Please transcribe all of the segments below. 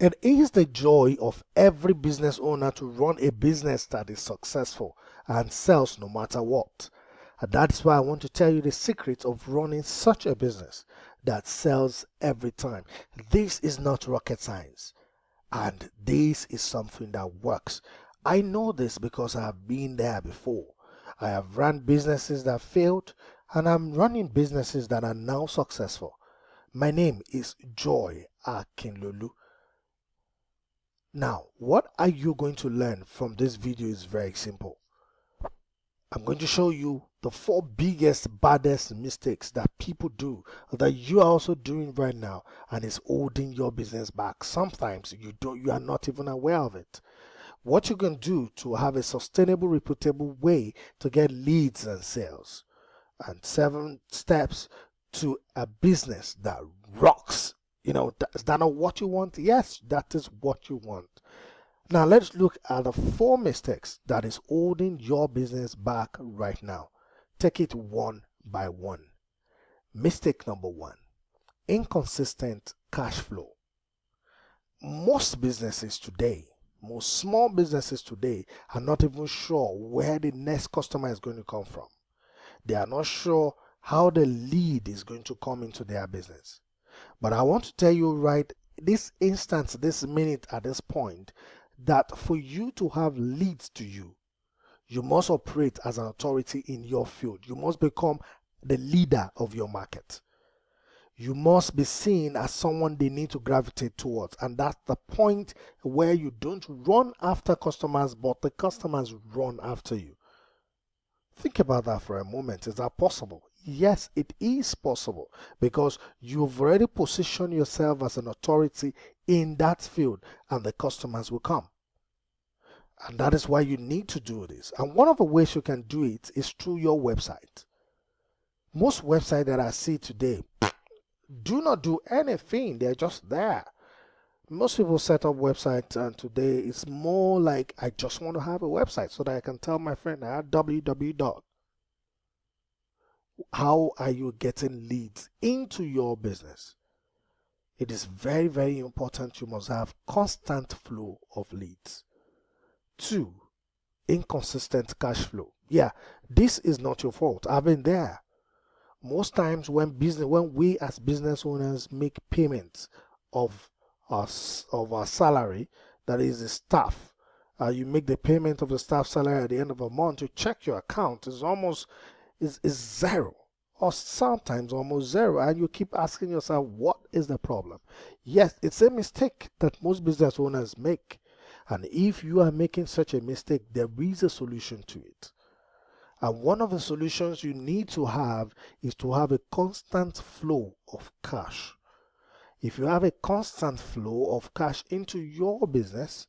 It is the joy of every business owner to run a business that is successful and sells no matter what. And that is why I want to tell you the secret of running such a business that sells every time. This is not rocket science, and this is something that works. I know this because I have been there before. I have run businesses that failed, and I'm running businesses that are now successful. My name is Joy Akinlulu. Now, what are you going to learn from this video is very simple. I'm going to show you the 4 biggest, baddest mistakes that people do that you are also doing right now and is holding your business back. Sometimes you are not even aware of it. What you can do to have a sustainable, reputable way to get leads and sales. And 7 steps to a business that rocks. Is that not what you want? Yes, that is what you want. Now let's look at the 4 mistakes that is holding your business back right now. Take it one by one. Mistake number 1, inconsistent cash flow. Most small businesses today are not even sure where the next customer is going to come from. They are not sure how the lead is going to come into their business. But I want to tell you right this instant, this minute, at this point, that for you to have leads to you, you must operate as an authority in your field. You must become the leader of your market. You must be seen as someone they need to gravitate towards. And that's the point where you don't run after customers, but the customers run after you. Think about that for a moment. Is that possible? Yes, it is possible because you've already positioned yourself as an authority in that field and the customers will come. And that is why you need to do this. And one of the ways you can do it is through your website. Most websites that I see today do not do anything. They're just there. Most people set up websites and today it's more like I just want to have a website so that I can tell my friend at www. How are you getting leads into your business? It is very, very important. You must have constant flow of leads. 2, inconsistent cash flow. Yeah, this is not your fault. I've been there. Most times when we as business owners make payments of our salary, that is the staff, you make the payment of the staff salary at the end of a month, you check your account, is zero, or sometimes almost zero, and you keep asking yourself, what is the problem? Yes, it's a mistake that most business owners make, and if you are making such a mistake, there is a solution to it. And one of the solutions you need to have is to have a constant flow of cash. If you have a constant flow of cash into your business,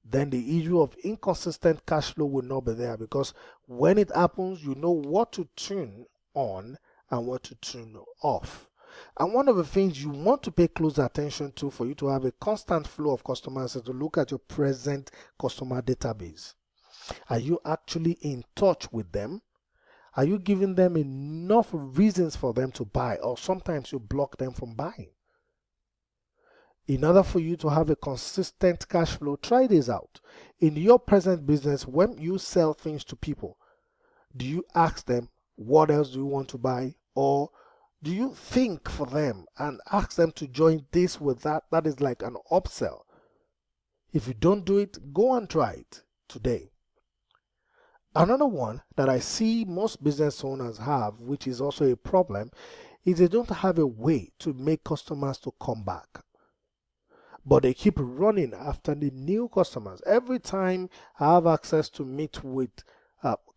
then the issue of inconsistent cash flow will not be there, because when it happens, you know what to tune on and what to tune off. And one of the things you want to pay close attention to for you to have a constant flow of customers is to look at your present customer database. Are you actually in touch with them? Are you giving them enough reasons for them to buy, or sometimes you block them from buying? In order for you to have a consistent cash flow, try this out. In your present business, when you sell things to people, do you ask them, what else do you want to buy? Or do you think for them and ask them to join this with that? That is like an upsell. If you don't do it, go and try it today. Another one that I see most business owners have, which is also a problem, is they don't have a way to make customers to come back. But they keep running after the new customers. Every time I have access to meet with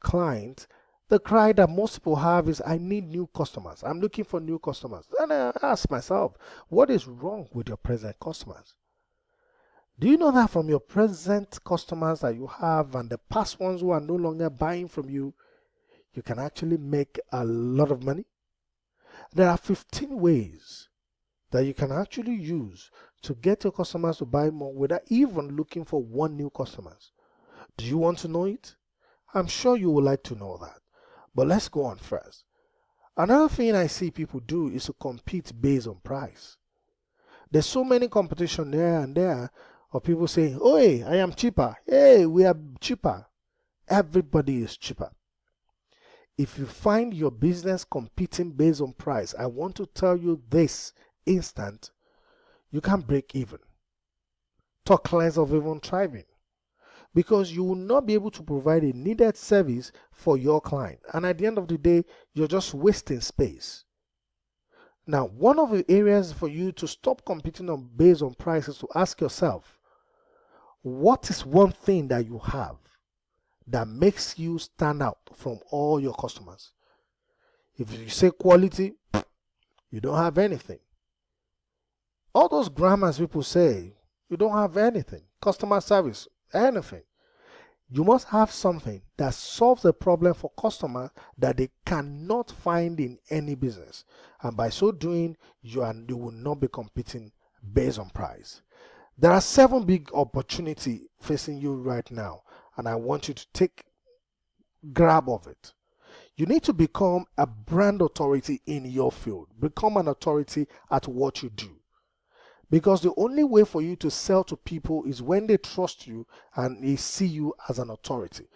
clients, the cry that most people have is, I need new customers. I'm looking for new customers. And I ask myself, what is wrong with your present customers? Do you know that from your present customers that you have and the past ones who are no longer buying from you, you can actually make a lot of money? There are 15 ways that you can actually use to get your customers to buy more without even looking for one new customers. Do you want to know it? I'm sure you would like to know that. But let's go on first. Another thing I see people do is to compete based on price. There's so many competition there and there of people saying, oh, hey, I am cheaper. Hey, we are cheaper. Everybody is cheaper. If you find your business competing based on price, I want to tell you this instant, you can't break even. Talk less of even thriving. Because you will not be able to provide a needed service for your client. And at the end of the day, you're just wasting space. Now, one of the areas for you to stop competing based on price is to ask yourself, what is one thing that you have that makes you stand out from all your customers? If you say quality, you don't have anything. All those grammars people say, you don't have anything. Customer service, anything. You must have something that solves a problem for customers that they cannot find in any business. And by so doing, you will not be competing based on price. There are 7 big opportunities facing you right now, and I want you to take grab of it. You need to become a brand authority in your field. Become an authority at what you do. Because the only way for you to sell to people is when they trust you and they see you as an authority.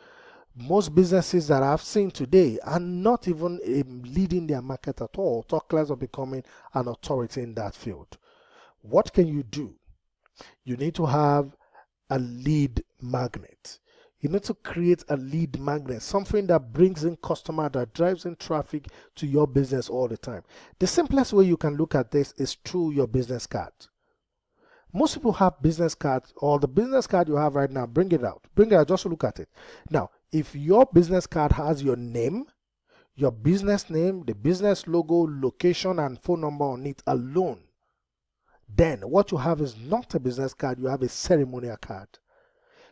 Most businesses that I've seen today are not even leading their market at all, talk less of becoming an authority in that field. What can you do? You need to have a lead magnet. You need to create a lead magnet, something that brings in customer, that drives in traffic to your business all the time. The simplest way you can look at this is through your business card. Most people have business cards, or the business card you have right now, bring it out. Bring it out, just look at it. Now, if your business card has your name, your business name, the business logo, location, and phone number on it alone, then what you have is not a business card, you have a ceremonial card.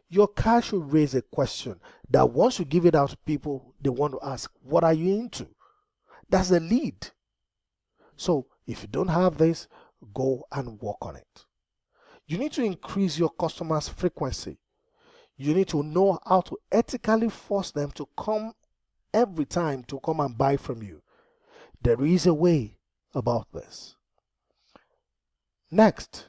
Your card should raise a question that once you give it out to people, they want to ask, what are you into? That's the lead. So if you don't have this, go and work on it. You need to increase your customers' frequency. You need to know how to ethically force them to come every time to come and buy from you. There is a way about this. Next,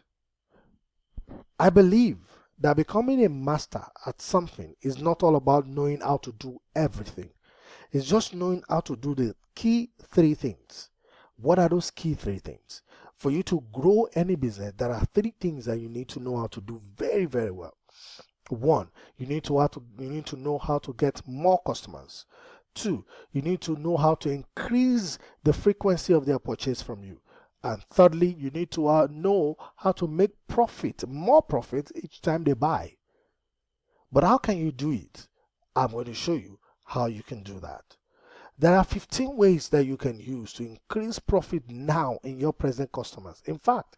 I believe that becoming a master at something is not all about knowing how to do everything. It's just knowing how to do the key 3 things. What are those key 3 things? For you to grow any business, there are 3 things that you need to know how to do very, very well. 1, you need to know how to get more customers. 2, you need to know how to increase the frequency of their purchase from you. And thirdly, you need to know how to make more profit each time they buy. But how can you do it? I'm going to show you how you can do that. There are 15 ways that you can use to increase profit now in your present customers. In fact,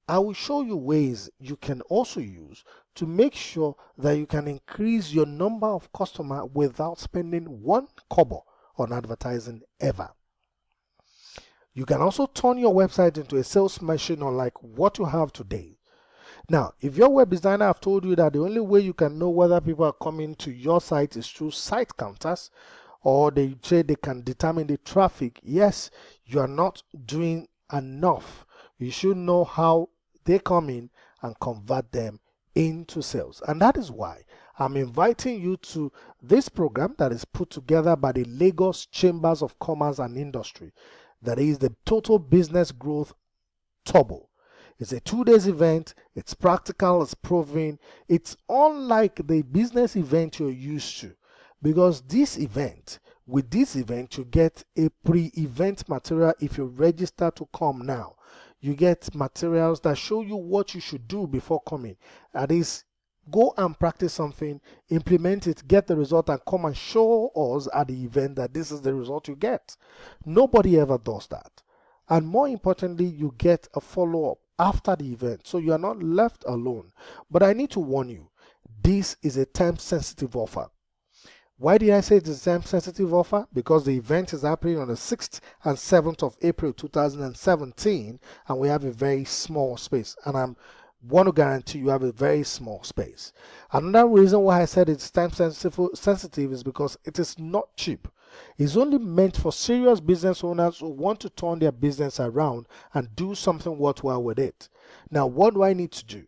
I will show you ways you can also use to make sure that you can increase your number of customers without spending 1 kobo on advertising ever. You can also turn your website into a sales machine unlike what you have today. Now, if your web designer have told you that the only way you can know whether people are coming to your site is through site counters, or they say they can determine the traffic, yes, you are not doing enough. You should know how they come in and convert them into sales. And that is why I'm inviting you to this program that is put together by the Lagos Chambers of Commerce and Industry. That is the Total Business Growth Turbo. It's a 2-day event. It's practical, it's proven. It's unlike the business event you're used to. Because with this event, you get a pre-event material if you register to come now. You get materials that show you what you should do before coming. That is, go and practice something, implement it, get the result, and come and show us at the event that this is the result you get. Nobody ever does that. And more importantly, you get a follow-up after the event, so you are not left alone. But I need to warn you, this is a time-sensitive offer. Why did I say it is a time-sensitive offer? Because the event is happening on the 6th and 7th of April 2017, and we have a very small space. And I want to guarantee you have a very small space. Another reason why I said it's time sensitive is because it is not cheap. It's only meant for serious business owners who want to turn their business around and do something worthwhile with it. Now, what do I need to do?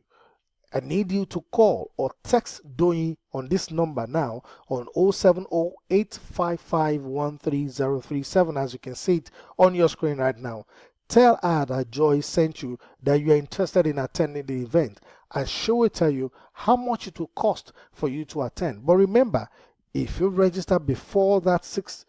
I need you to call or text Doyi on this number now on 070-855-13037, as you can see it on your screen right now. Tell her that Joy sent you, that you are interested in attending the event, and she will tell you how much it will cost for you to attend. But remember, if you register before that 6,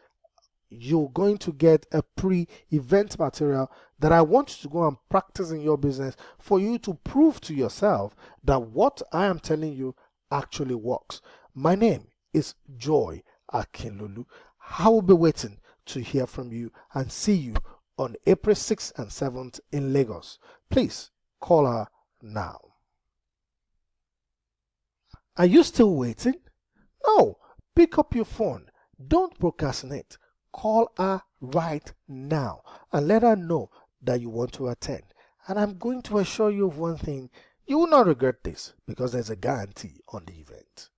you're going to get a pre-event material that I want you to go and practice in your business for you to prove to yourself that what I am telling you actually works. My name is Joy Akinlulu. I will be waiting to hear from you and see you on April 6th and 7th in Lagos. Please call her now. Are you still waiting? No, pick up your phone. Don't procrastinate. Call her right now and let her know that you want to attend. And I'm going to assure you of one thing: you will not regret this, because there's a guarantee on the event.